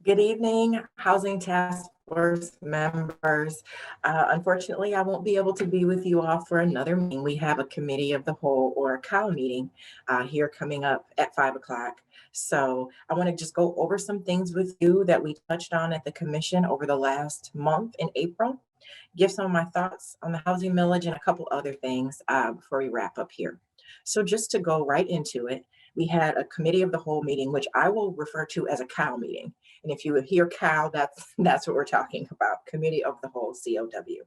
Good evening, Housing Task Force members. Unfortunately, I won't be able to be with you all for another meeting. We have a committee of the whole or a COW meeting here coming up at 5 o'clock. So I want to just go over some things with you that we touched on at the commission over the last month in April, give some of my thoughts on the housing millage and a couple other things before we wrap up here. So just to go right into it, we had a committee of the whole meeting, which I will refer to as a COW meeting. And if you hear COW, that's what we're talking about, Committee of the Whole, COW.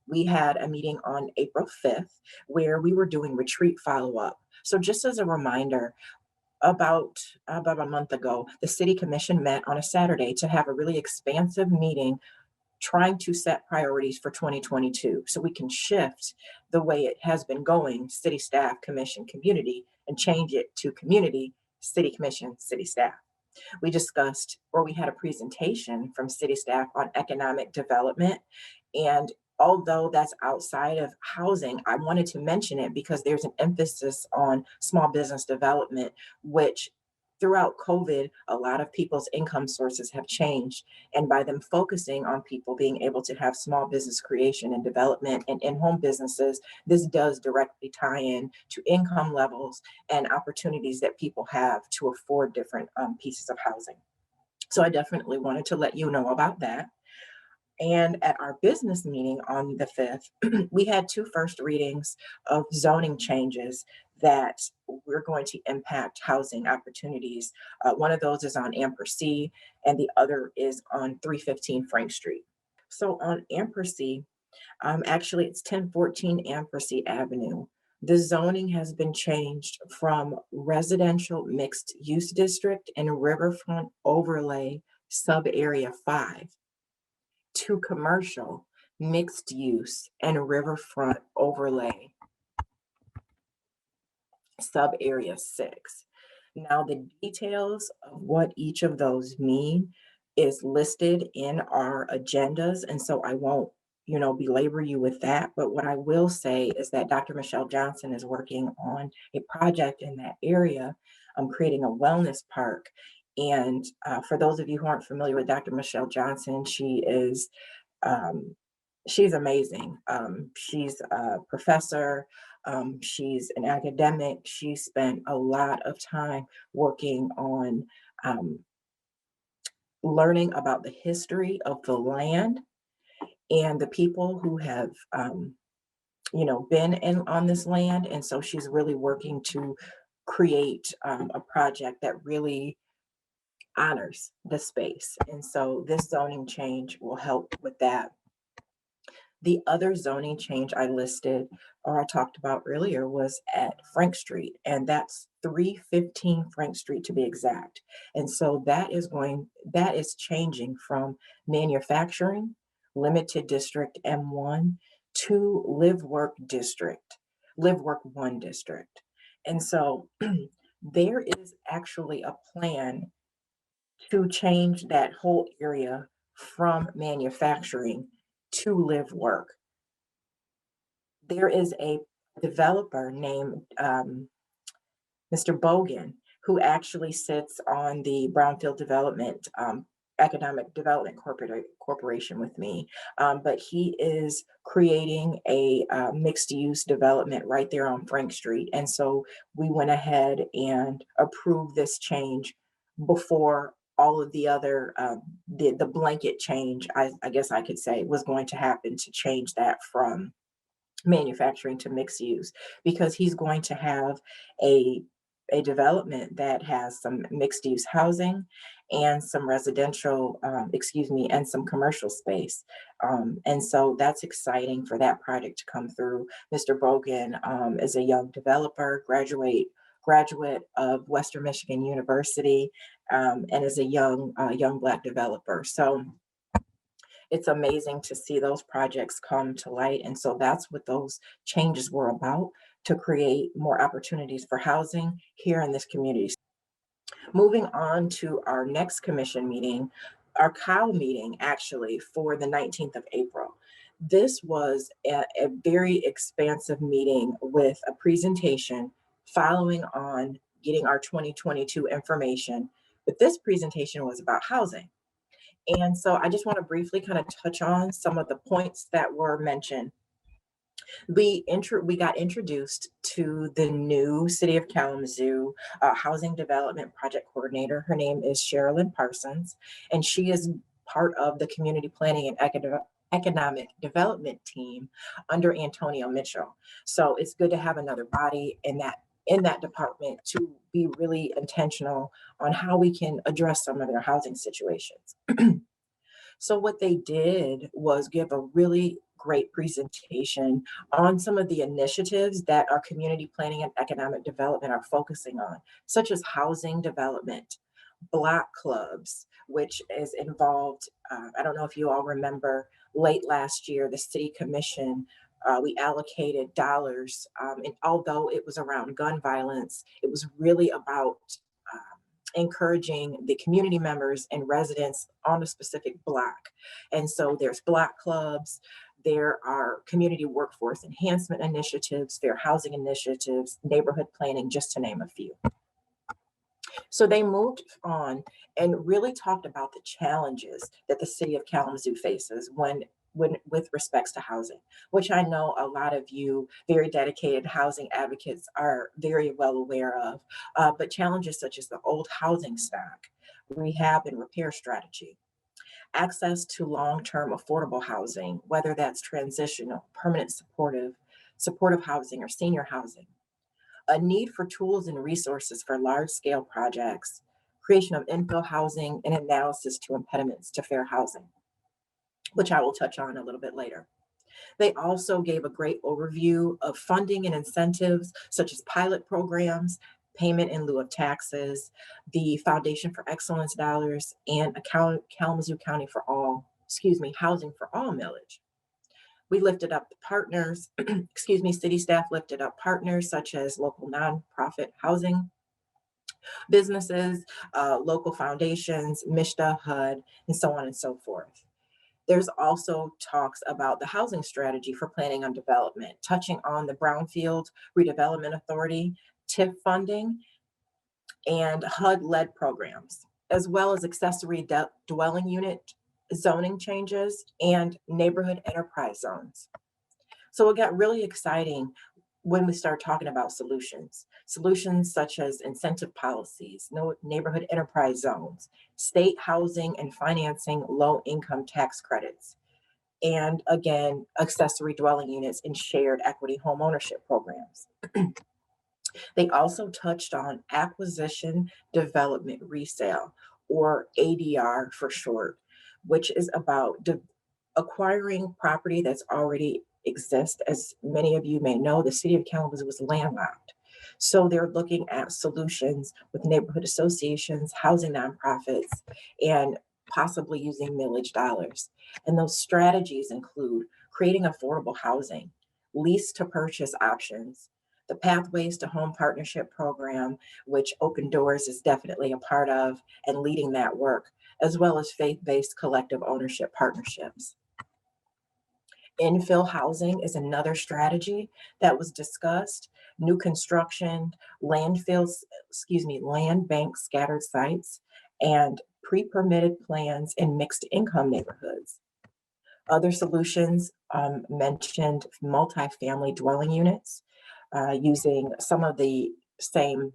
We had a meeting on April 5th where we were doing retreat follow-up. So just as a reminder, about a month ago, the City Commission met on a Saturday to have a really expansive meeting trying to set priorities for 2022 so we can shift the way it has been going, city staff, commission, community, and change it to community, city commission, city staff. We discussed, or we had a presentation from city staff on economic development. And although that's outside of housing, I wanted to mention it because there's an emphasis on small business development, which throughout COVID, a lot of people's income sources have changed. And by them focusing on people being able to have small business creation and development and in-home businesses, this does directly tie in to income levels and opportunities that people have to afford different pieces of housing. So I definitely wanted to let you know about that. And at our business meeting on the 5th, we had two first readings of zoning changes that we're going to impact housing opportunities. One of those is on Ampersee, and the other is on 315 Frank Street. So on Ampersee, actually it's 1014 Ampersee Avenue. The zoning has been changed from residential mixed use district and riverfront overlay sub area 5 to commercial, mixed use, and riverfront overlay sub area 6. Now, the details of what each of those mean is listed in our agendas, and so I won't, belabor you with that. But what I will say is that Dr. Michelle Johnson is working on a project in that area, creating a wellness park. And for those of you who aren't familiar with Dr. Michelle Johnson, she's amazing. She's a professor. She's an academic. She spent a lot of time working on learning about the history of the land and the people who have, been on this land. And so she's really working to create a project that really honors the space. And so this zoning change will help with that. The other zoning change I listed or I talked about earlier was at Frank Street, and that's 315 Frank Street to be exact. And so that is changing from manufacturing, limited district M1 to live work district, live work 1 district. And so there is actually a plan to change that whole area from manufacturing to live work. There is a developer named Mr. Bogan who actually sits on the Brownfield Development Economic Development Corporation with me, but he is creating a mixed use development right there on Frank Street. And so we went ahead and approved this change before all of the other, the blanket change, I guess I could say, was going to happen to change that from manufacturing to mixed use, because he's going to have a development that has some mixed use housing and some residential, and some commercial space. And so that's exciting for that project to come through. Mr. Bogan is a young developer, graduate of Western Michigan University, and is a young Black developer. So it's amazing to see those projects come to light. And so that's what those changes were about, to create more opportunities for housing here in this community. Moving on to our next commission meeting, our COW meeting actually for the 19th of April. This was a very expansive meeting with a presentation following on getting our 2022 information But this presentation was about housing. And so I just want to briefly kind of touch on some of the points that were mentioned. We got introduced to the new City of Kalamazoo Housing Development Project Coordinator. Her name is Sherilyn Parsons, and she is part of the Community Planning and Economic Development team under Antonio Mitchell. So it's good to have another body in that department to be really intentional on how we can address some of their housing situations. So what they did was give a really great presentation on some of the initiatives that our community planning and economic development are focusing on, such as housing development, block clubs, which is involved. I don't know if you all remember late last year, the city commission, we allocated dollars. And although it was around gun violence, it was really about encouraging the community members and residents on a specific block. And so there's block clubs, there are community workforce enhancement initiatives, fair housing initiatives, neighborhood planning, just to name a few. So they moved on and really talked about the challenges that the city of Kalamazoo faces when with respects to housing, which I know a lot of you very dedicated housing advocates are very well aware of, but challenges such as the old housing stock, rehab and repair strategy, access to long-term affordable housing, whether that's transitional, permanent supportive housing, or senior housing, a need for tools and resources for large-scale projects, creation of infill housing, and analysis to impediments to fair housing, which I will touch on a little bit later. They also gave a great overview of funding and incentives, such as pilot programs, payment in lieu of taxes, the Foundation for Excellence dollars, and Kalamazoo County for All, Housing for All millage. We lifted up the partners, city staff lifted up partners such as local nonprofit housing businesses, local foundations, MISHDA, HUD, and so on and so forth. There's also talks about the housing strategy for planning on development, touching on the Brownfield Redevelopment Authority, TIF funding, and HUD-led programs, as well as accessory dwelling unit zoning changes and neighborhood enterprise zones. So it got really exciting when we start talking about solutions such as incentive policies, no neighborhood enterprise zones, state housing and financing low income tax credits, and again, accessory dwelling units and shared equity home ownership programs. They also touched on acquisition development resale, or ADR for short, which is about acquiring property that's already exists. As many of you may know, the city of Kalamazoo was landlocked. So they're looking at solutions with neighborhood associations, housing nonprofits, and possibly using millage dollars. And those strategies include creating affordable housing, lease to purchase options, the Pathways to Home Partnership Program, which Open Doors is definitely a part of and leading that work, as well as faith-based collective ownership partnerships. Infill housing is another strategy that was discussed. New construction, land bank scattered sites, and pre-permitted plans in mixed income neighborhoods. Other solutions mentioned multifamily dwelling units, using some of the same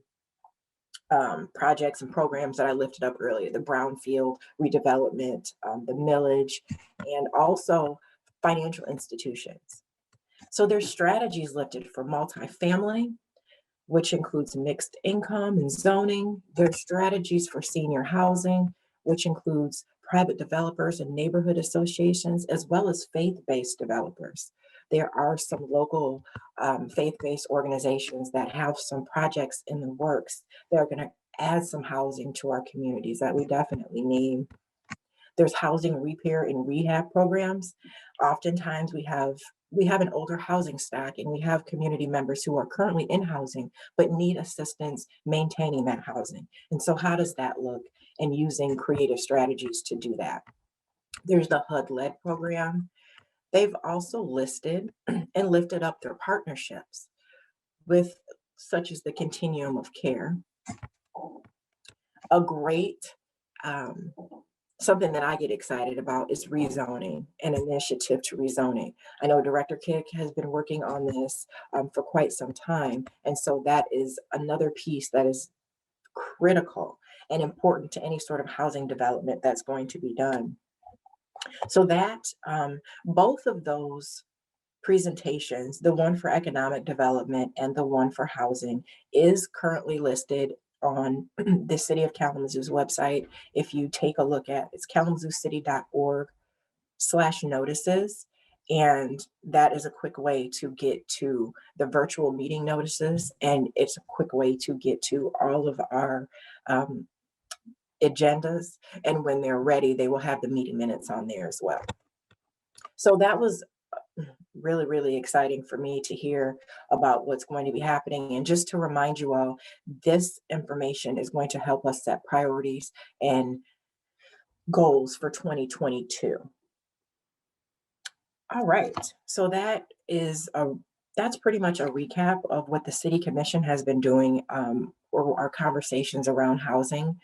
projects and programs that I lifted up earlier, the brownfield redevelopment, the millage, and also financial institutions. So there's strategies lifted for multifamily, which includes mixed income and zoning. There's strategies for senior housing, which includes private developers and neighborhood associations, as well as faith-based developers. There are some local faith-based organizations that have some projects in the works that are going to add some housing to our communities that we definitely need. There's housing repair and rehab programs. Oftentimes we have an older housing stock and we have community members who are currently in housing but need assistance maintaining that housing. And so how does that look? And using creative strategies to do that. There's the HUD-led program. They've also listed and lifted up their partnerships with such as the Continuum of Care, A great um, something that I get excited about is rezoning, an initiative to rezoning. I know Director Kick has been working on this for quite some time, and so that is another piece that is critical and important to any sort of housing development that's going to be done. So that both of those presentations, the one for economic development and the one for housing, is currently listed on the City of Kalamazoo's website. If you take a look at it's kalamazoocity.org/notices. And that is a quick way to get to the virtual meeting notices. And it's a quick way to get to all of our um, agendas. And when they're ready, they will have the meeting minutes on there as well. So that was really, really exciting for me to hear about what's going to be happening. And just to remind you all, this information is going to help us set priorities and goals for 2022. All right. So that's pretty much a recap of what the City Commission has been doing or our conversations around housing.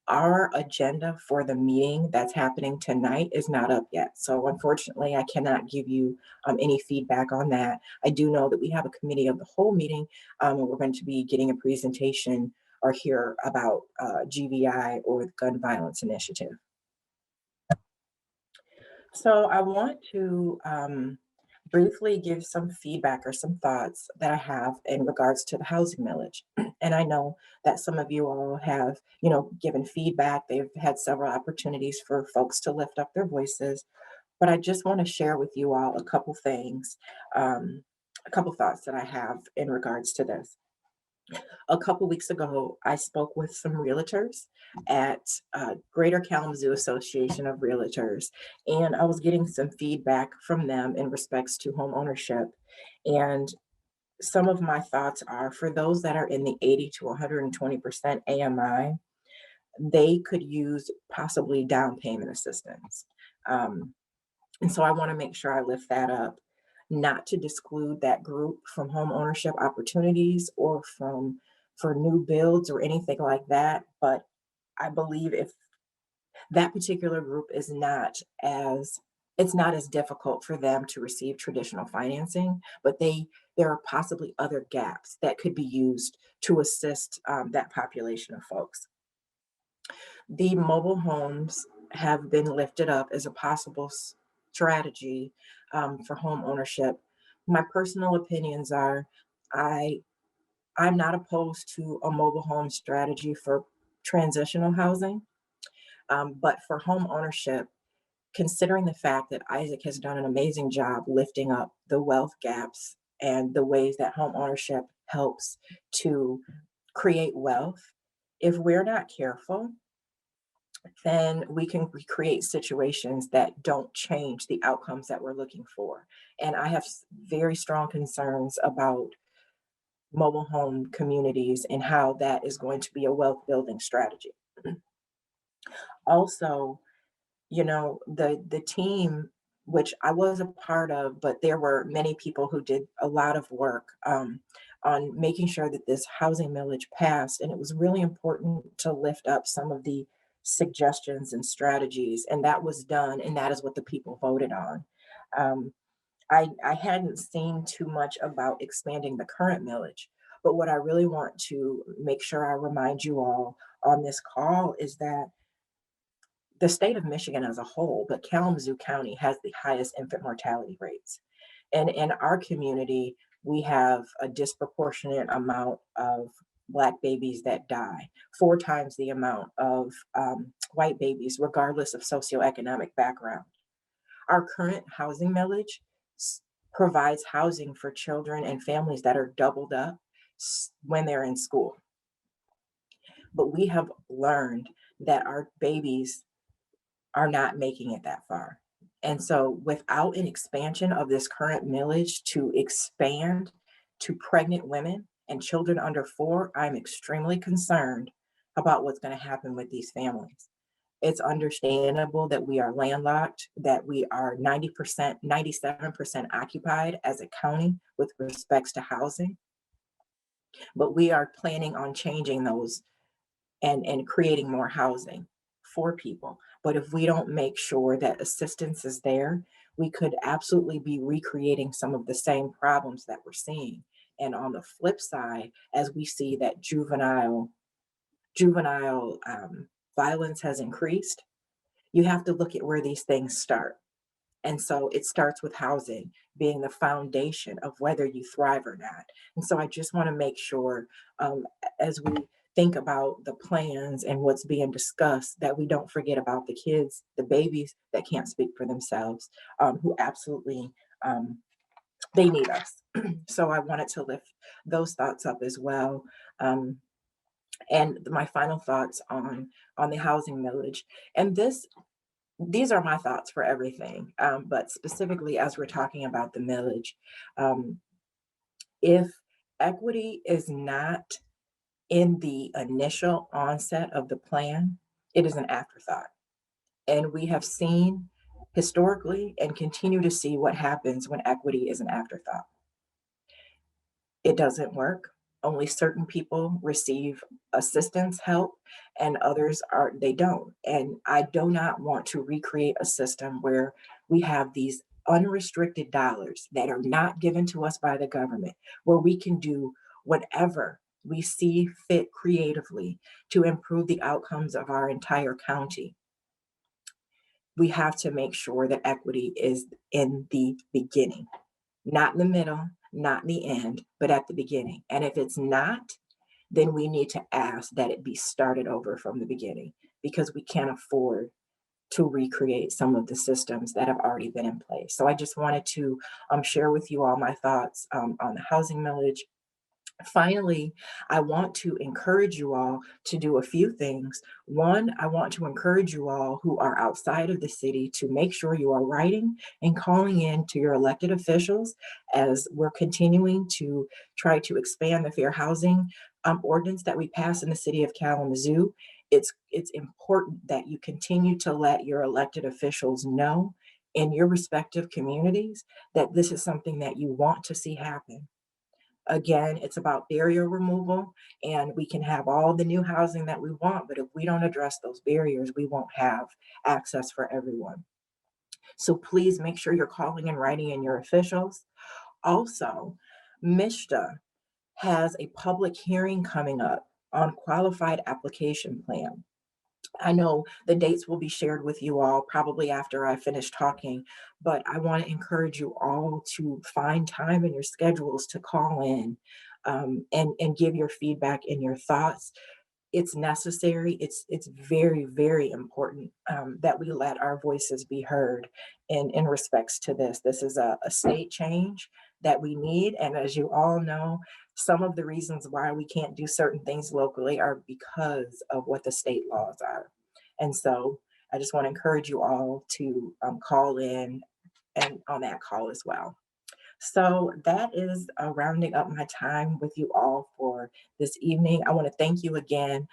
Our agenda for the meeting that's happening tonight is not up yet. So unfortunately, I cannot give you any feedback on that. I do know that we have a committee of the whole meeting, and we're going to be getting a presentation or hear about GVI or the Gun Violence Initiative. So I want to briefly give some feedback or some thoughts that I have in regards to the housing millage. And I know that some of you all have, given feedback. They've had several opportunities for folks to lift up their voices. But I just want to share with you all a couple things, a couple thoughts that I have in regards to this. A couple weeks ago, I spoke with some realtors at Greater Kalamazoo Association of Realtors, and I was getting some feedback from them in respects to home ownership. And some of my thoughts are for those that are in the 80 to 120% AMI, they could use possibly down payment assistance. Um, and so I want to make sure I lift that up, not to exclude that group from home ownership opportunities or from for new builds or anything like that. But I believe if that particular group is not as it's not as difficult for them to receive traditional financing, but there are possibly other gaps that could be used to assist that population of folks. The mobile homes have been lifted up as a possible strategy for home ownership. My personal opinions are I I'm not opposed to a mobile home strategy for transitional housing, but for home ownership, considering the fact that Isaac has done an amazing job lifting up the wealth gaps and the ways that home ownership helps to create wealth, if we're not careful, then we can create situations that don't change the outcomes that we're looking for. And I have very strong concerns about mobile home communities and how that is going to be a wealth building strategy. Also, the team which I was a part of, but there were many people who did a lot of work on making sure that this housing millage passed. And it was really important to lift up some of the suggestions and strategies, and that was done, and that is what the people voted on. Um, I hadn't seen too much about expanding the current millage, but what I really want to make sure I remind you all on this call is that the state of Michigan as a whole, but Kalamazoo County has the highest infant mortality rates. And in our community, we have a disproportionate amount of Black babies that die, 4 times the amount of white babies, regardless of socioeconomic background. Our current housing millage provides housing for children and families that are doubled up when they're in school. But we have learned that our babies are not making it that far. And so without an expansion of this current millage to expand to pregnant women and children under 4, I'm extremely concerned about what's going to happen with these families. It's understandable that we are landlocked, that we are 90%, 97% occupied as a county with respects to housing, but we are planning on changing those and creating more housing for people. But if we don't make sure that assistance is there, we could absolutely be recreating some of the same problems that we're seeing. And on the flip side, as we see that juvenile violence has increased, you have to look at where these things start. And so it starts with housing being the foundation of whether you thrive or not. And so I just want to make sure, as we think about the plans and what's being discussed, that we don't forget about the kids, the babies that can't speak for themselves, who absolutely, um, they need us. So I wanted to lift those thoughts up as well. Um, and my final thoughts on the housing millage. And these are my thoughts for everything, but specifically as we're talking about the millage, um, if equity is not in the initial onset of the plan, it is an afterthought. And we have seen historically and continue to see what happens when equity is an afterthought. It doesn't work. Only certain people receive assistance, help, and others they don't. And I do not want to recreate a system where we have these unrestricted dollars that are not given to us by the government, where we can do whatever we see fit creatively to improve the outcomes of our entire county. We have to make sure that equity is in the beginning, not in the middle, not in the end, but at the beginning. And if it's not, then we need to ask that it be started over from the beginning, because we can't afford to recreate some of the systems that have already been in place. So I just wanted to share with you all my thoughts on the housing millage. Finally, I want to encourage you all to do a few things. One, I want to encourage you all who are outside of the city to make sure you are writing and calling in to your elected officials as we're continuing to try to expand the fair housing ordinance that we passed in the city of Kalamazoo. It's important that you continue to let your elected officials know in your respective communities that this is something that you want to see happen. Again, it's about barrier removal, and we can have all the new housing that we want, but if we don't address those barriers, we won't have access for everyone. So please make sure you're calling and writing in your officials. Also, MISHDA has a public hearing coming up on qualified application plan. I know the dates will be shared with you all probably after I finish talking, but I want to encourage you all to find time in your schedules to call in, and give your feedback and your thoughts. It's necessary. It's very, very important, that we let our voices be heard in respects to this. This is a state change that we need, and as you all know, some of the reasons why we can't do certain things locally are because of what the state laws are. And so I just want to encourage you all to call in and on that call as well. So that is rounding up my time with you all for this evening. I want to thank you again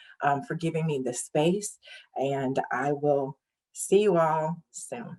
for giving me the space, and I will see you all soon.